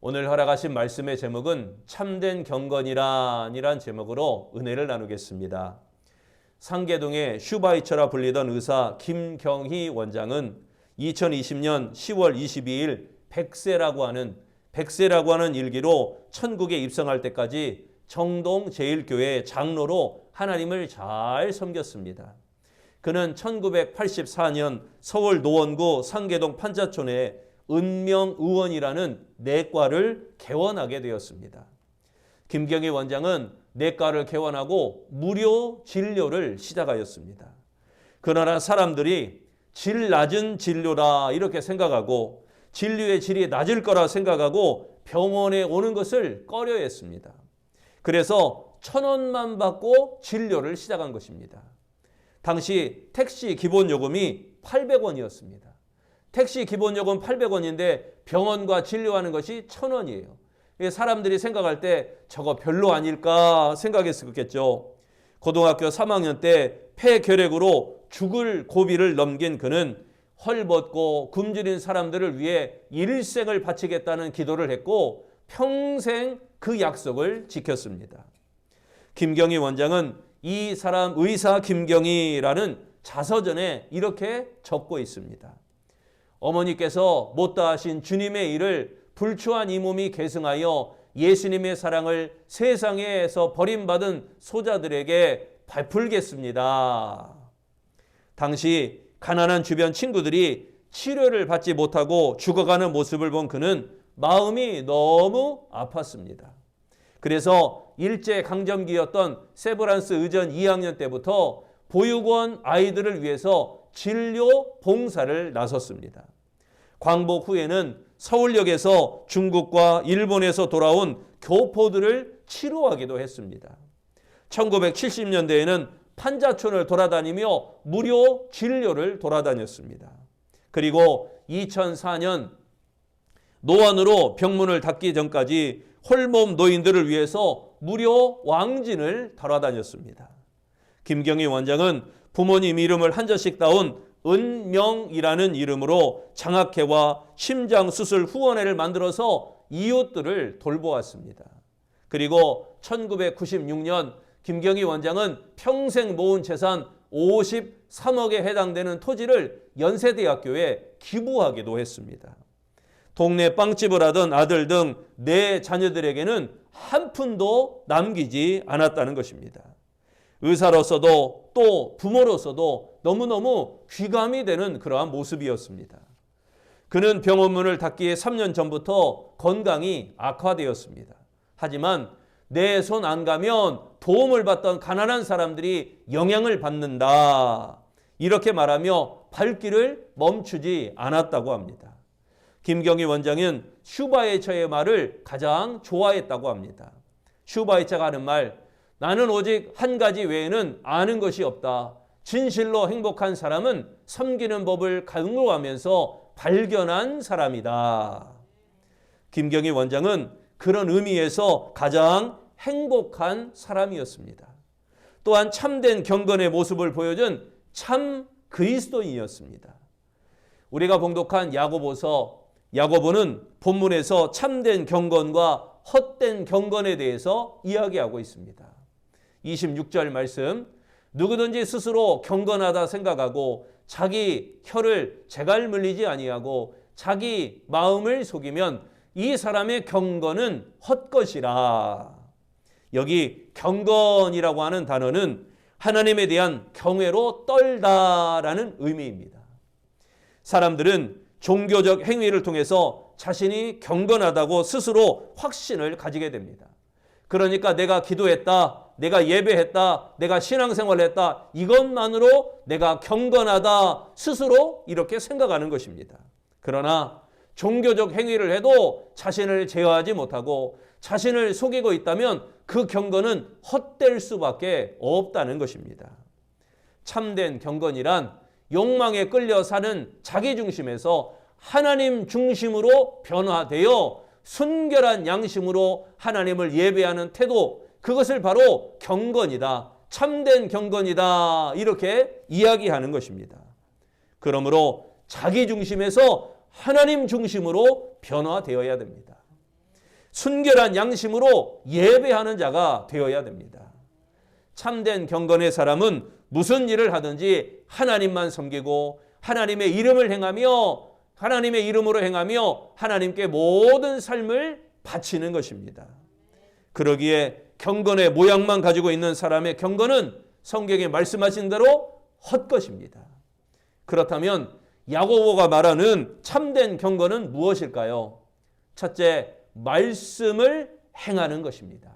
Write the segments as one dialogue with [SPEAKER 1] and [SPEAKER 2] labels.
[SPEAKER 1] 오늘 허락하신 말씀의 제목은 참된 경건이란이란 제목으로 은혜를 나누겠습니다. 상계동의 슈바이처라 불리던 의사 김경희 원장은 2020년 10월 22일 백세라고 하는 일기로 천국에 입성할 때까지 정동 제1교회 장로로 하나님을 잘 섬겼습니다. 그는 1984년 서울 노원구 상계동 판자촌에 은명의원이라는 내과를 개원하게 되었습니다. 김경희 원장은 내과를 개원하고 무료 진료를 시작하였습니다. 그러나 사람들이 질 낮은 진료라 이렇게 생각하고 진료의 질이 낮을 거라 생각하고 병원에 오는 것을 꺼려했습니다. 그래서 1,000원만 받고 진료를 시작한 것입니다. 당시 택시 기본요금이 800원이었습니다. 택시 기본요금 800원인데 병원과 진료하는 것이 1,000원이에요. 사람들이 생각할 때 저거 별로 아닐까 생각했겠죠. 고등학교 3학년 때 폐결핵으로 죽을 고비를 넘긴 그는 헐벗고 굶주린 사람들을 위해 일생을 바치겠다는 기도를 했고 평생 그 약속을 지켰습니다. 김경희 원장은 이 사람 의사 김경희라는 자서전에 이렇게 적고 있습니다. 어머니께서 못다 하신 주님의 일을 불추한 이 몸이 계승하여 예수님의 사랑을 세상에서 버림받은 소자들에게 베풀겠습니다. 당시 가난한 주변 친구들이 치료를 받지 못하고 죽어가는 모습을 본 그는 마음이 너무 아팠습니다. 그래서 일제강점기였던 세브란스 의전 2학년 때부터 보육원 아이들을 위해서 진료 봉사를 나섰습니다. 광복 후에는 서울역에서 중국과 일본에서 돌아온 교포들을 치료하기도 했습니다. 1970년대에는 판자촌을 돌아다니며 무료 진료를 돌아다녔습니다. 그리고 2004년 노안으로 병문을 닫기 전까지 홀몸 노인들을 위해서 무료 왕진을 돌아다녔습니다. 김경희 원장은 부모님 이름을 한자씩 따온 은명이라는 이름으로 장학회와 심장수술 후원회를 만들어서 이웃들을 돌보았습니다. 그리고 1996년 김경희 원장은 평생 모은 재산 53억에 해당되는 토지를 연세대학교에 기부하기도 했습니다. 동네 빵집을 하던 아들 등 4자녀들에게는 한 푼도 남기지 않았다는 것입니다. 의사로서도 또 부모로서도 너무너무 귀감이 되는 그러한 모습이었습니다. 그는 병원 문을 닫기에 3년 전부터 건강이 악화되었습니다. 하지만 내 손 안 가면 도움을 받던 가난한 사람들이 영향을 받는다. 이렇게 말하며 발길을 멈추지 않았다고 합니다. 김경희 원장은 슈바이처의 말을 가장 좋아했다고 합니다. 슈바이처가 하는 말, 나는 오직 한 가지 외에는 아는 것이 없다. 진실로 행복한 사람은 섬기는 법을 강구하면서 발견한 사람이다. 김경희 원장은 그런 의미에서 가장 행복한 사람이었습니다. 또한 참된 경건의 모습을 보여준 참 그리스도인이었습니다. 우리가 봉독한 야고보는 본문에서 참된 경건과 헛된 경건에 대해서 이야기하고 있습니다. 26절 말씀, 누구든지 스스로 경건하다 생각하고 자기 혀를 재갈 물리지 아니하고 자기 마음을 속이면 이 사람의 경건은 헛것이라. 여기 경건이라고 하는 단어는 하나님에 대한 경외로 떨다라는 의미입니다. 사람들은 종교적 행위를 통해서 자신이 경건하다고 스스로 확신을 가지게 됩니다. 그러니까 내가 기도했다, 내가 예배했다, 내가 신앙생활했다, 이것만으로 내가 경건하다 스스로 이렇게 생각하는 것입니다. 그러나 종교적 행위를 해도 자신을 제어하지 못하고 자신을 속이고 있다면 그 경건은 헛될 수밖에 없다는 것입니다. 참된 경건이란 욕망에 끌려 사는 자기 중심에서 하나님 중심으로 변화되어 순결한 양심으로 하나님을 예배하는 태도, 그것을 바로 경건이다, 참된 경건이다 이렇게 이야기하는 것입니다. 그러므로 자기 중심에서 하나님 중심으로 변화되어야 됩니다. 순결한 양심으로 예배하는 자가 되어야 됩니다. 참된 경건의 사람은 무슨 일을 하든지 하나님만 섬기고 하나님의 이름을 행하며 하나님의 이름으로 행하며 하나님께 모든 삶을 바치는 것입니다. 그러기에 경건의 모양만 가지고 있는 사람의 경건은 성경에 말씀하신 대로 헛것입니다. 그렇다면 야고보가 말하는 참된 경건은 무엇일까요? 첫째, 말씀을 행하는 것입니다.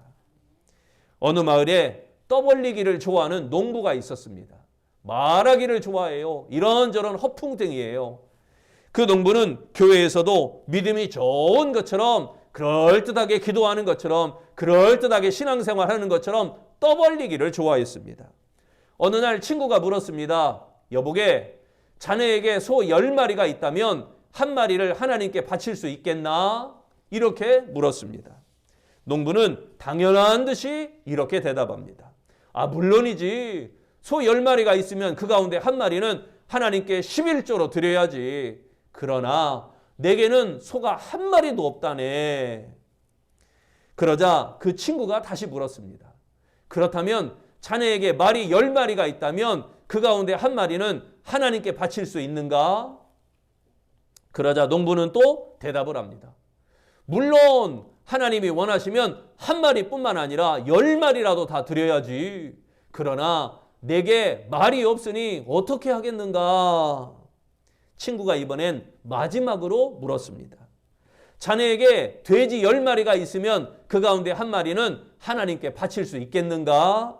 [SPEAKER 1] 어느 마을에 떠벌리기를 좋아하는 농부가 있었습니다. 말하기를 좋아해요. 이런저런 허풍쟁이에요. 그 농부는 교회에서도 믿음이 좋은 것처럼 그럴듯하게 기도하는 것처럼 그럴듯하게 신앙생활하는 것처럼 떠벌리기를 좋아했습니다. 어느 날 친구가 물었습니다. 여보게, 자네에게 소 10마리가 있다면 한 마리를 하나님께 바칠 수 있겠나? 이렇게 물었습니다. 농부는 당연한 듯이 이렇게 대답합니다. 물론이지. 소 10마리가 있으면 그 가운데 한 마리는 하나님께 11조로 드려야지. 그러나 내게는 소가 한 마리도 없다네. 그러자 그 친구가 다시 물었습니다. 그렇다면 자네에게 말이 10마리가 있다면 그 가운데 한 마리는 하나님께 바칠 수 있는가? 그러자 농부는 또 대답을 합니다. 물론 하나님이 원하시면 한 마리뿐만 아니라 10마리라도 다 드려야지. 그러나 내게 말이 없으니 어떻게 하겠는가? 친구가 이번엔 마지막으로 물었습니다. 자네에게 돼지 10마리가 있으면 그 가운데 한 마리는 하나님께 바칠 수 있겠는가?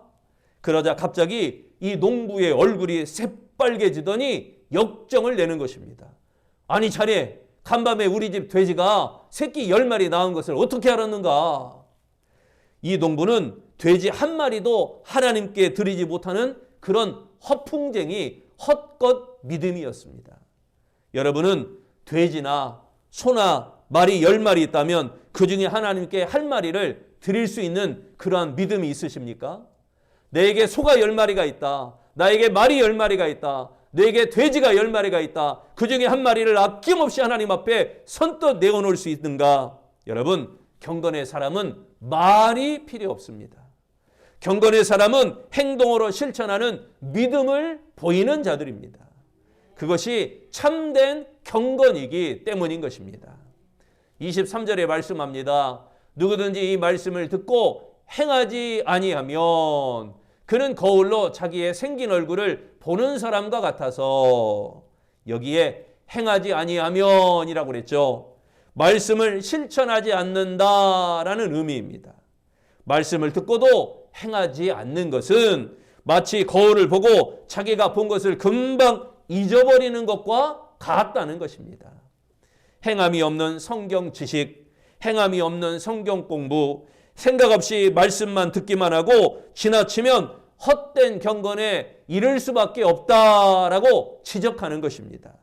[SPEAKER 1] 그러자 갑자기 이 농부의 얼굴이 새빨개지더니 역정을 내는 것입니다. 아니 자네, 간밤에 우리 집 돼지가 새끼 10마리 낳은 것을 어떻게 알았는가? 이 농부는 돼지 한 마리도 하나님께 드리지 못하는 그런 허풍쟁이 헛것 믿음이었습니다. 여러분은 돼지나 소나 말이 10마리 있다면 그 중에 하나님께 한 마리를 드릴 수 있는 그러한 믿음이 있으십니까? 내게 소가 10마리가 있다. 나에게 말이 10마리가 있다. 내게 돼지가 10마리가 있다. 그 중에 한 마리를 아낌없이 하나님 앞에 선뜻 내어놓을 수 있는가? 여러분, 경건의 사람은 말이 필요 없습니다. 경건의 사람은 행동으로 실천하는 믿음을 보이는 자들입니다. 그것이 참된 경건이기 때문인 것입니다. 23절에 말씀합니다. 누구든지 이 말씀을 듣고 행하지 아니하면 그는 거울로 자기의 생긴 얼굴을 보는 사람과 같아서, 여기에 행하지 아니하면이라고 그랬죠. 말씀을 실천하지 않는다라는 의미입니다. 말씀을 듣고도 행하지 않는 것은 마치 거울을 보고 자기가 본 것을 금방 잊어버리는 것과 같다는 것입니다. 행함이 없는 성경 지식, 행함이 없는 성경 공부, 생각 없이 말씀만 듣기만 하고 지나치면 헛된 경건에 이를 수밖에 없다라고 지적하는 것입니다.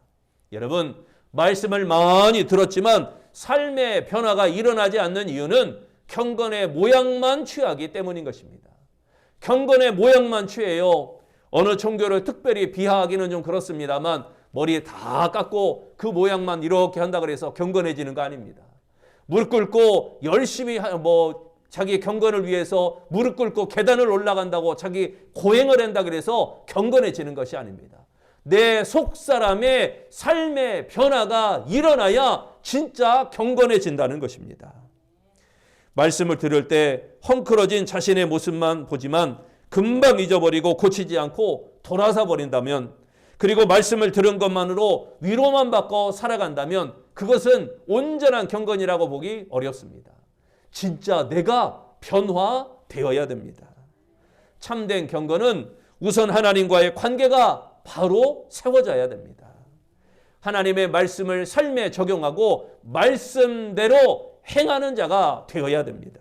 [SPEAKER 1] 여러분, 말씀을 많이 들었지만 삶의 변화가 일어나지 않는 이유는 경건의 모양만 취하기 때문인 것입니다. 경건의 모양만 취해요. 어느 종교를 특별히 비하하기는 좀 그렇습니다만 머리 다 깎고 그 모양만 이렇게 한다 그래서 경건해지는 거 아닙니다. 무릎 꿇고 열심히 자기 경건을 위해서 무릎 꿇고 계단을 올라간다고 자기 고행을 한다 그래서 경건해지는 것이 아닙니다. 내 속사람의 삶의 변화가 일어나야 진짜 경건해진다는 것입니다. 말씀을 들을 때 헝클어진 자신의 모습만 보지만 금방 잊어버리고 고치지 않고 돌아서 버린다면, 그리고 말씀을 들은 것만으로 위로만 받고 살아간다면 그것은 온전한 경건이라고 보기 어렵습니다. 진짜 내가 변화되어야 됩니다. 참된 경건은 우선 하나님과의 관계가 바로 세워져야 됩니다. 하나님의 말씀을 삶에 적용하고 말씀대로 행하는 자가 되어야 됩니다.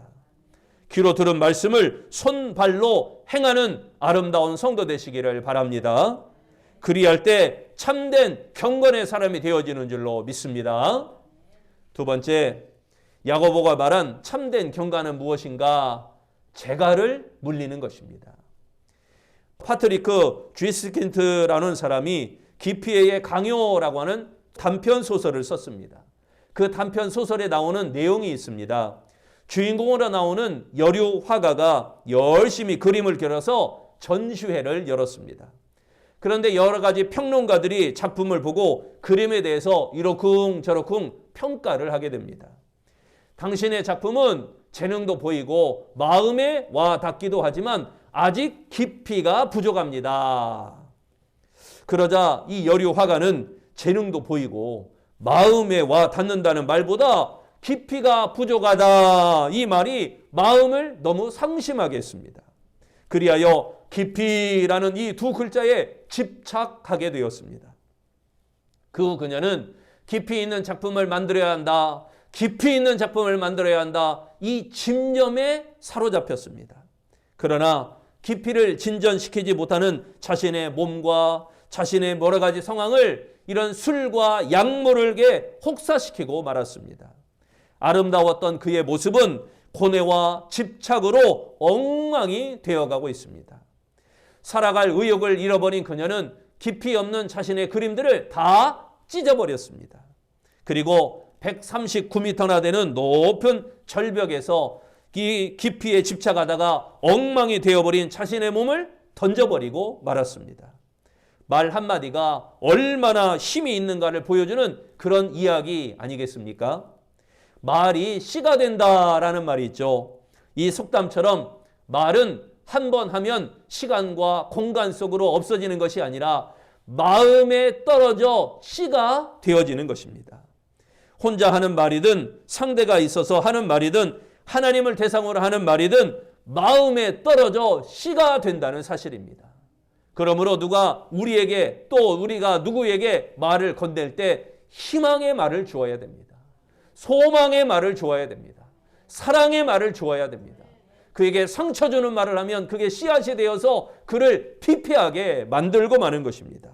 [SPEAKER 1] 귀로 들은 말씀을 손발로 행하는 아름다운 성도 되시기를 바랍니다. 그리할 때 참된 경건의 사람이 되어지는 줄로 믿습니다. 두 번째, 야고보가 말한 참된 경건은 무엇인가? 재갈을 물리는 것입니다. 파트리크 쥐스킨트라는 사람이 기피에의 강요라고 하는 단편 소설을 썼습니다. 그 단편 소설에 나오는 내용이 있습니다. 주인공으로 나오는 여류 화가가 열심히 그림을 그려서 전시회를 열었습니다. 그런데 여러 가지 평론가들이 작품을 보고 그림에 대해서 이러쿵저러쿵 평가를 하게 됩니다. 당신의 작품은 재능도 보이고 마음에 와 닿기도 하지만 아직 깊이가 부족합니다. 그러자 이 여류 화가는 재능도 보이고 마음에 와 닿는다는 말보다 깊이가 부족하다, 이 말이 마음을 너무 상심하게 했습니다. 그리하여 깊이라는 이 두 글자에 집착하게 되었습니다. 그 후 그녀는 깊이 있는 작품을 만들어야 한다, 깊이 있는 작품을 만들어야 한다, 이 집념에 사로잡혔습니다. 그러나 깊이를 진전시키지 못하는 자신의 몸과 자신의 여러 가지 상황을 이런 술과 약물을 혹사시키고 말았습니다. 아름다웠던 그의 모습은 고뇌와 집착으로 엉망이 되어가고 있습니다. 살아갈 의욕을 잃어버린 그녀는 깊이 없는 자신의 그림들을 다 찢어버렸습니다. 그리고 139m나 되는 높은 절벽에서 이 깊이에 집착하다가 엉망이 되어버린 자신의 몸을 던져버리고 말았습니다. 말 한마디가 얼마나 힘이 있는가를 보여주는 그런 이야기 아니겠습니까? 말이 씨가 된다라는 말이 있죠. 이 속담처럼 말은 한 번 하면 시간과 공간 속으로 없어지는 것이 아니라 마음에 떨어져 씨가 되어지는 것입니다. 혼자 하는 말이든 상대가 있어서 하는 말이든 하나님을 대상으로 하는 말이든 마음에 떨어져 씨가 된다는 사실입니다. 그러므로 누가 우리에게 또 우리가 누구에게 말을 건넬 때 희망의 말을 주어야 됩니다. 소망의 말을 주어야 됩니다. 사랑의 말을 주어야 됩니다. 그에게 상처 주는 말을 하면 그게 씨앗이 되어서 그를 피폐하게 만들고 마는 것입니다.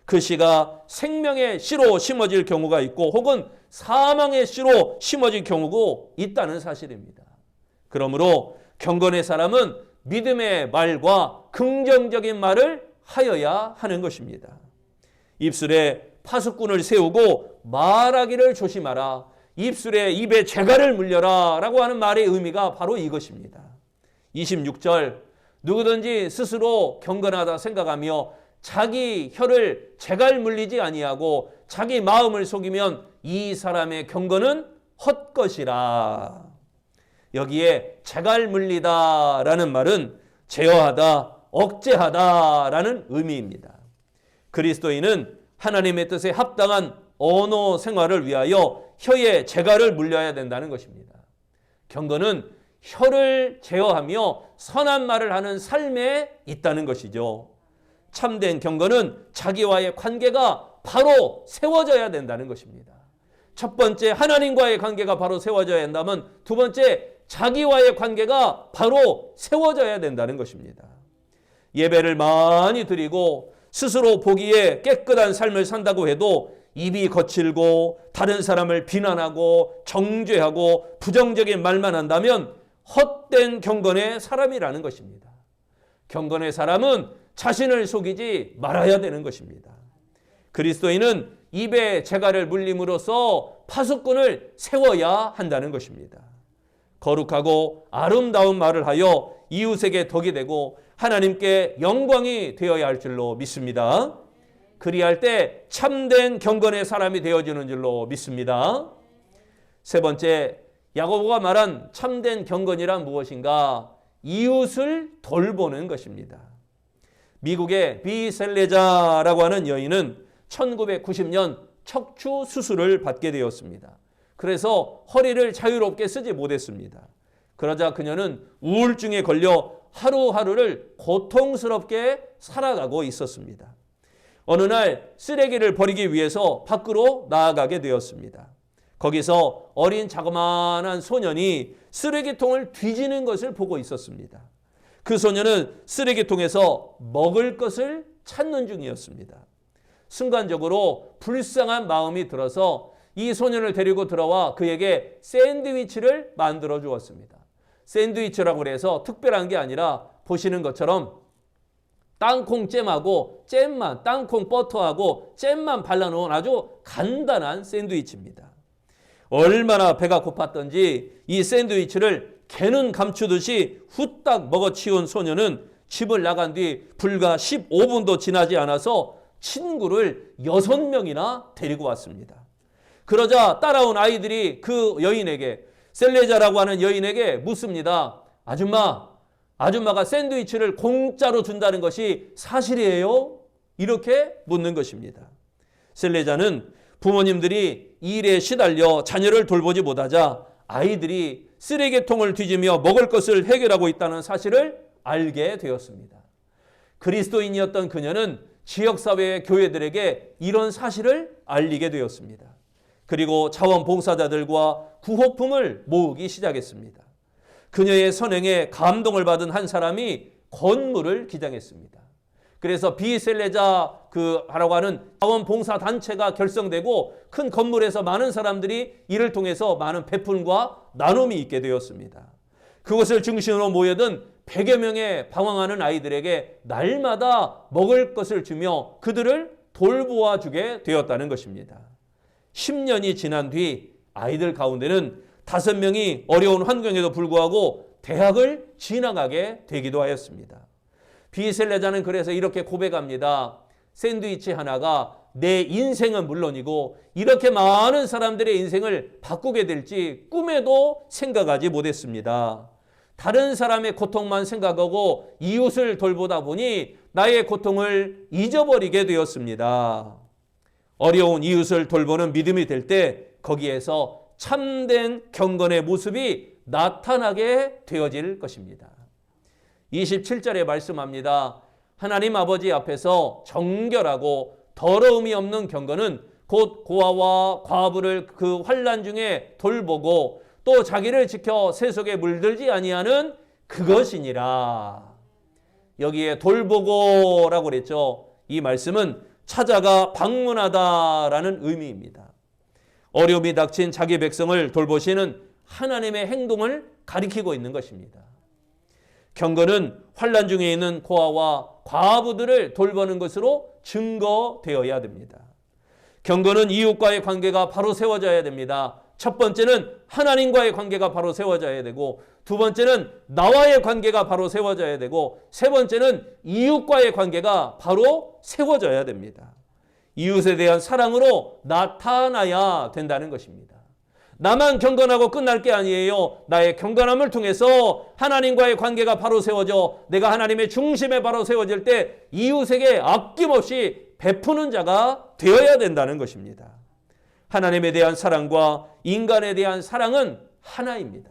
[SPEAKER 1] 그 씨가 생명의 씨로 심어질 경우가 있고 혹은 사망의 씨로 심어질 경우도 있다는 사실입니다. 그러므로 경건의 사람은 믿음의 말과 긍정적인 말을 하여야 하는 것입니다. 입술에 파수꾼을 세우고 말하기를 조심하라. 입에 재갈을 물려라 라고 하는 말의 의미가 바로 이것입니다. 26절, 누구든지 스스로 경건하다 생각하며 자기 혀를 재갈 물리지 아니하고 자기 마음을 속이면 이 사람의 경건은 헛것이라. 여기에 재갈 물리다 라는 말은 제어하다, 억제하다 라는 의미입니다. 그리스도인은 하나님의 뜻에 합당한 언어 생활을 위하여 혀에 재갈을 물려야 된다는 것입니다. 경건은 혀를 제어하며 선한 말을 하는 삶에 있다는 것이죠. 참된 경건은 자기와의 관계가 바로 세워져야 된다는 것입니다. 첫 번째, 하나님과의 관계가 바로 세워져야 한다면 두 번째, 자기와의 관계가 바로 세워져야 된다는 것입니다. 예배를 많이 드리고 스스로 보기에 깨끗한 삶을 산다고 해도 입이 거칠고 다른 사람을 비난하고 정죄하고 부정적인 말만 한다면 헛된 경건의 사람이라는 것입니다. 경건의 사람은 자신을 속이지 말아야 되는 것입니다. 그리스도인은 입에 재갈을 물림으로써 파수꾼을 세워야 한다는 것입니다. 거룩하고 아름다운 말을 하여 이웃에게 덕이 되고 하나님께 영광이 되어야 할 줄로 믿습니다. 그리할 때 참된 경건의 사람이 되어지는 줄로 믿습니다. 세 번째, 야고보가 말한 참된 경건이란 무엇인가? 이웃을 돌보는 것입니다. 미국의 비셀레자라고 하는 여인은 1990년 척추 수술을 받게 되었습니다. 그래서 허리를 자유롭게 쓰지 못했습니다. 그러자 그녀는 우울증에 걸려 하루하루를 고통스럽게 살아가고 있었습니다. 어느 날 쓰레기를 버리기 위해서 밖으로 나아가게 되었습니다. 거기서 어린 자그마한 소년이 쓰레기통을 뒤지는 것을 보고 있었습니다. 그 소년은 쓰레기통에서 먹을 것을 찾는 중이었습니다. 순간적으로 불쌍한 마음이 들어서 이 소년을 데리고 들어와 그에게 샌드위치를 만들어 주었습니다. 샌드위치라고 해서 특별한 게 아니라 보시는 것처럼 땅콩 잼하고 잼만, 땅콩 버터하고 잼만 발라놓은 아주 간단한 샌드위치입니다. 얼마나 배가 고팠던지 이 샌드위치를 개는 감추듯이 후딱 먹어치운 소녀는 집을 나간 뒤 불과 15분도 지나지 않아서 친구를 6명이나 데리고 왔습니다. 그러자 따라온 아이들이 그 여인에게, 셀레자라고 하는 여인에게 묻습니다. 아줌마가 샌드위치를 공짜로 준다는 것이 사실이에요? 이렇게 묻는 것입니다. 셀레자는 부모님들이 일에 시달려 자녀를 돌보지 못하자 아이들이 쓰레기통을 뒤지며 먹을 것을 해결하고 있다는 사실을 알게 되었습니다. 그리스도인이었던 그녀는 지역사회의 교회들에게 이런 사실을 알리게 되었습니다. 그리고 자원봉사자들과 구호품을 모으기 시작했습니다. 그녀의 선행에 감동을 받은 한 사람이 건물을 기장했습니다. 그래서 비셀레자라고 하는 자원봉사단체가 결성되고 큰 건물에서 많은 사람들이 이를 통해서 많은 베풀과 나눔이 있게 되었습니다. 그것을 중심으로 모여든 100여 명의 방황하는 아이들에게 날마다 먹을 것을 주며 그들을 돌보아 주게 되었다는 것입니다. 10년이 지난 뒤 아이들 가운데는 5명이 어려운 환경에도 불구하고 대학을 진학하게 되기도 하였습니다. 비셀레자는 그래서 이렇게 고백합니다. 샌드위치 하나가 내 인생은 물론이고 이렇게 많은 사람들의 인생을 바꾸게 될지 꿈에도 생각하지 못했습니다. 다른 사람의 고통만 생각하고 이웃을 돌보다 보니 나의 고통을 잊어버리게 되었습니다. 어려운 이웃을 돌보는 믿음이 될 때 거기에서 참된 경건의 모습이 나타나게 되어질 것입니다. 27절에 말씀합니다. 하나님 아버지 앞에서 정결하고 더러움이 없는 경건은 곧 고아와 과부를 그 환난 중에 돌보고 또 자기를 지켜 세속에 물들지 아니하는 그것이니라. 여기에 돌보고라고 그랬죠. 이 말씀은 찾아가 방문하다라는 의미입니다. 어려움이 닥친 자기 백성을 돌보시는 하나님의 행동을 가리키고 있는 것입니다. 경건은 환난 중에 있는 고아와 과부들을 돌보는 것으로 증거되어야 됩니다. 경건은 이웃과의 관계가 바로 세워져야 됩니다. 첫 번째는 하나님과의 관계가 바로 세워져야 되고, 두 번째는 나와의 관계가 바로 세워져야 되고, 세 번째는 이웃과의 관계가 바로 세워져야 됩니다. 이웃에 대한 사랑으로 나타나야 된다는 것입니다. 나만 경건하고 끝날 게 아니에요. 나의 경건함을 통해서 하나님과의 관계가 바로 세워져 내가 하나님의 중심에 바로 세워질 때 이웃에게 아낌없이 베푸는 자가 되어야 된다는 것입니다. 하나님에 대한 사랑과 인간에 대한 사랑은 하나입니다.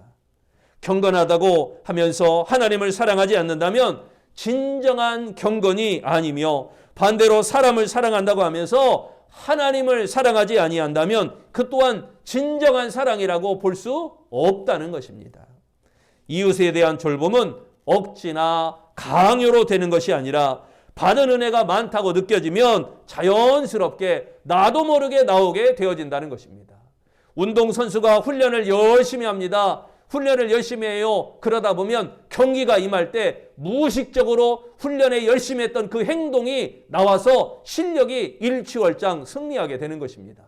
[SPEAKER 1] 경건하다고 하면서 하나님을 사랑하지 않는다면 진정한 경건이 아니며, 반대로 사람을 사랑한다고 하면서 하나님을 사랑하지 아니한다면 그 또한 진정한 사랑이라고 볼 수 없다는 것입니다. 이웃에 대한 돌봄은 억지나 강요로 되는 것이 아니라 받은 은혜가 많다고 느껴지면 자연스럽게 나도 모르게 나오게 되어진다는 것입니다. 운동선수가 훈련을 열심히 합니다. 훈련을 열심히 해요. 그러다 보면 경기가 임할 때 무의식적으로 훈련에 열심히 했던 그 행동이 나와서 실력이 일취월장 승리하게 되는 것입니다.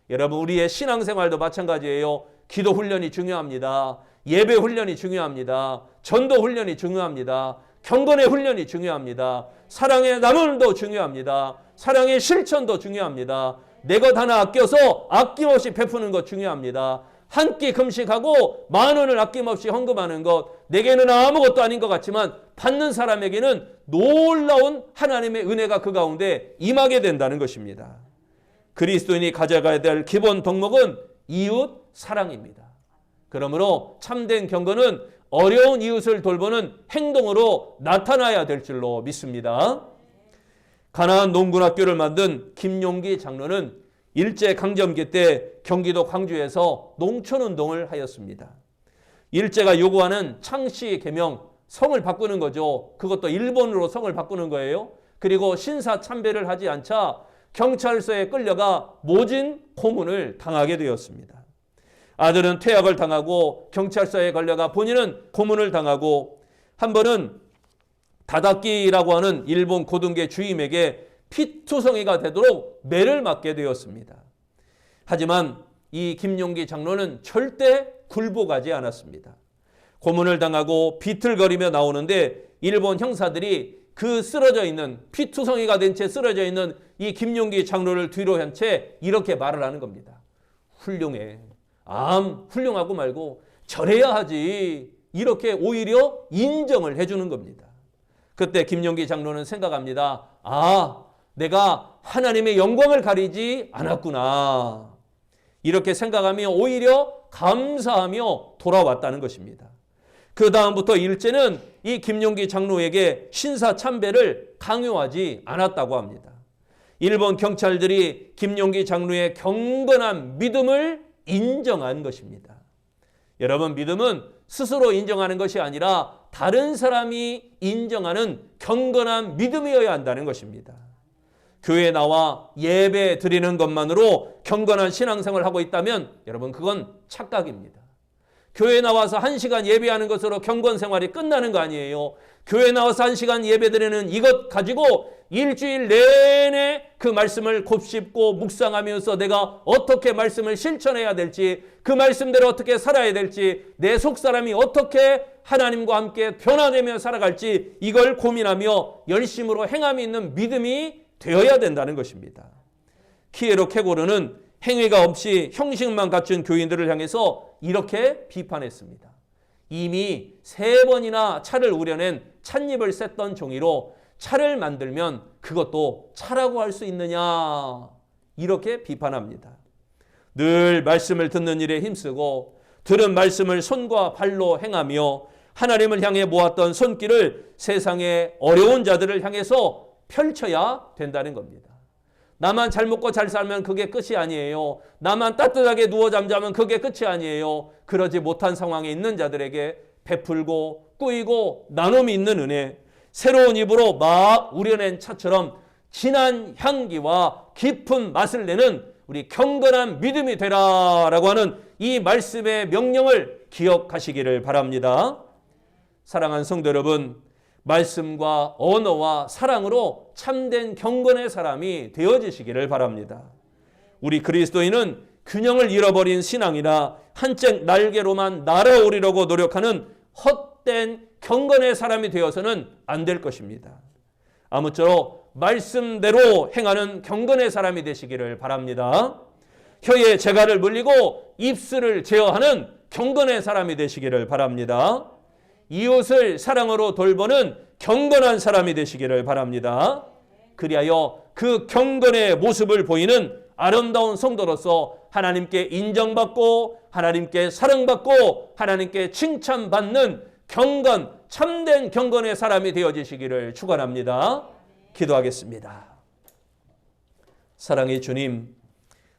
[SPEAKER 1] 여러분, 우리의 신앙생활도 마찬가지예요. 기도 훈련이 중요합니다. 예배 훈련이 중요합니다. 전도 훈련이 중요합니다. 경건의 훈련이 중요합니다. 사랑의 나눔도 중요합니다. 사랑의 실천도 중요합니다. 내 것 하나 아껴서 아낌없이 베푸는 것 중요합니다. 한 끼 금식하고 10,000원을 아낌없이 헌금하는 것, 내게는 아무것도 아닌 것 같지만 받는 사람에게는 놀라운 하나님의 은혜가 그 가운데 임하게 된다는 것입니다. 그리스도인이 가져가야 될 기본 덕목은 이웃 사랑입니다. 그러므로 참된 경건은 어려운 이웃을 돌보는 행동으로 나타나야 될 줄로 믿습니다. 가나안 농군학교를 만든 김용기 장로는 일제강점기 때 경기도 광주에서 농촌운동을 하였습니다. 일제가 요구하는 창씨 개명, 성을 바꾸는 거죠. 그것도 일본으로 성을 바꾸는 거예요. 그리고 신사참배를 하지 않자 경찰서에 끌려가 모진 고문을 당하게 되었습니다. 아들은 퇴학을 당하고 경찰서에 걸려가 본인은 고문을 당하고, 한 번은 다다키라고 하는 일본 고등계 주임에게 피투성이가 되도록 매를 맞게 되었습니다. 하지만 이 김용기 장로는 절대 굴복하지 않았습니다. 고문을 당하고 비틀거리며 나오는데 일본 형사들이 그 쓰러져 있는, 피투성이가 된 채 쓰러져 있는 이 김용기 장로를 뒤로 한 채 이렇게 말을 하는 겁니다. 훌륭해. 훌륭하고 말고 절해야 하지. 이렇게 오히려 인정을 해주는 겁니다. 그때 김용기 장로는 생각합니다. 내가 하나님의 영광을 가리지 않았구나. 이렇게 생각하며 오히려 감사하며 돌아왔다는 것입니다. 그 다음부터 일제는 이 김용기 장로에게 신사참배를 강요하지 않았다고 합니다. 일본 경찰들이 김용기 장로의 경건한 믿음을 인정한 것입니다. 여러분, 믿음은 스스로 인정하는 것이 아니라 다른 사람이 인정하는 경건한 믿음이어야 한다는 것입니다. 교회에 나와 예배 드리는 것만으로 경건한 신앙생활을 하고 있다면 여러분, 그건 착각입니다. 교회에 나와서 1시간 예배하는 것으로 경건생활이 끝나는 거 아니에요. 교회에 나와서 1시간 예배 드리는 이것 가지고 일주일 내내 그 말씀을 곱씹고 묵상하면서 내가 어떻게 말씀을 실천해야 될지, 그 말씀대로 어떻게 살아야 될지, 내 속사람이 어떻게 하나님과 함께 변화되며 살아갈지 이걸 고민하며 열심으로 행함이 있는 믿음이 되어야 된다는 것입니다. 키에로 케고르는 행위가 없이 형식만 갖춘 교인들을 향해서 이렇게 비판했습니다. 이미 3번이나 차를 우려낸 찻잎을 셌던 종이로 차를 만들면 그것도 차라고 할 수 있느냐, 이렇게 비판합니다. 늘 말씀을 듣는 일에 힘쓰고 들은 말씀을 손과 발로 행하며 하나님을 향해 모았던 손길을 세상의 어려운 자들을 향해서 펼쳐야 된다는 겁니다. 나만 잘 먹고 잘 살면 그게 끝이 아니에요. 나만 따뜻하게 누워 잠자면 그게 끝이 아니에요. 그러지 못한 상황에 있는 자들에게 베풀고 꾸이고 나눔이 있는 은혜, 새로운 입으로 막 우려낸 차처럼 진한 향기와 깊은 맛을 내는 우리 경건한 믿음이 되라라고 하는 이 말씀의 명령을 기억하시기를 바랍니다. 사랑하는 성도 여러분, 말씀과 언어와 사랑으로 참된 경건의 사람이 되어지시기를 바랍니다. 우리 그리스도인은 균형을 잃어버린 신앙이나 한쪽 날개로만 날아오르려고 노력하는 헛된 경건의 사람이 되어서는 안 될 것입니다. 아무쪼록 말씀대로 행하는 경건의 사람이 되시기를 바랍니다. 혀에 재갈을 물리고 입술을 제어하는 경건의 사람이 되시기를 바랍니다. 이웃을 사랑으로 돌보는 경건한 사람이 되시기를 바랍니다. 그리하여 그 경건의 모습을 보이는 아름다운 성도로서 하나님께 인정받고 하나님께 사랑받고 하나님께 칭찬받는 경건, 참된 경건의 사람이 되어지시기를 축원합니다. 기도하겠습니다. 사랑의 주님,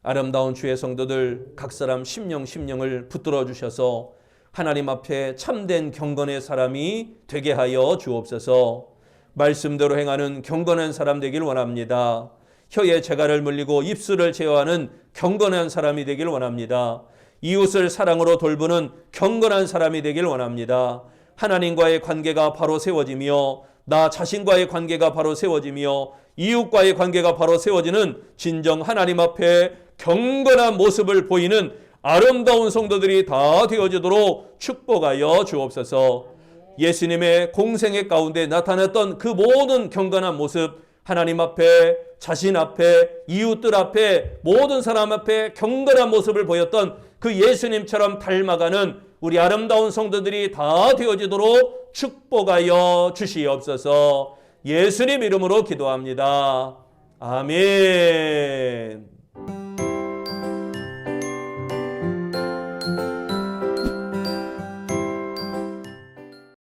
[SPEAKER 1] 아름다운 주의 성도들 각 사람 심령을 붙들어 주셔서 하나님 앞에 참된 경건의 사람이 되게 하여 주옵소서. 말씀대로 행하는 경건한 사람 되길 원합니다. 혀에 재갈을 물리고 입술을 제어하는 경건한 사람이 되길 원합니다. 이웃을 사랑으로 돌보는 경건한 사람이 되길 원합니다. 하나님과의 관계가 바로 세워지며 나 자신과의 관계가 바로 세워지며 이웃과의 관계가 바로 세워지는 진정 하나님 앞에 경건한 모습을 보이는 아름다운 성도들이 다 되어지도록 축복하여 주옵소서. 예수님의 공생애 가운데 나타났던 그 모든 경건한 모습, 하나님 앞에, 자신 앞에, 이웃들 앞에, 모든 사람 앞에 경건한 모습을 보였던 그 예수님처럼 닮아가는 우리 아름다운 성도들이 다 되어지도록 축복하여 주시옵소서. 예수님 이름으로 기도합니다. 아멘.